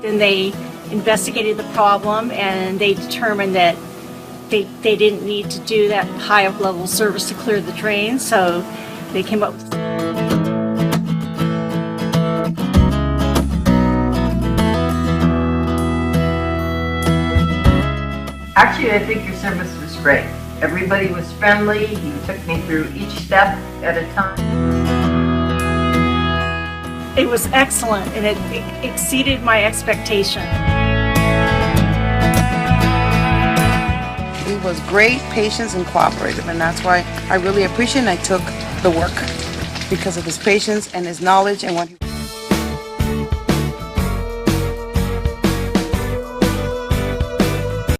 Then they investigated the problem and they determined that they didn't need to do that high level service to clear the drain, so they came up with Actually, I think your service was great. Everybody was friendly. You took me through each step at a time. It was excellent and it exceeded my expectation. He was great, patient, and cooperative, and that's why I really appreciate it, and I took the work because of his patience and his knowledge and what he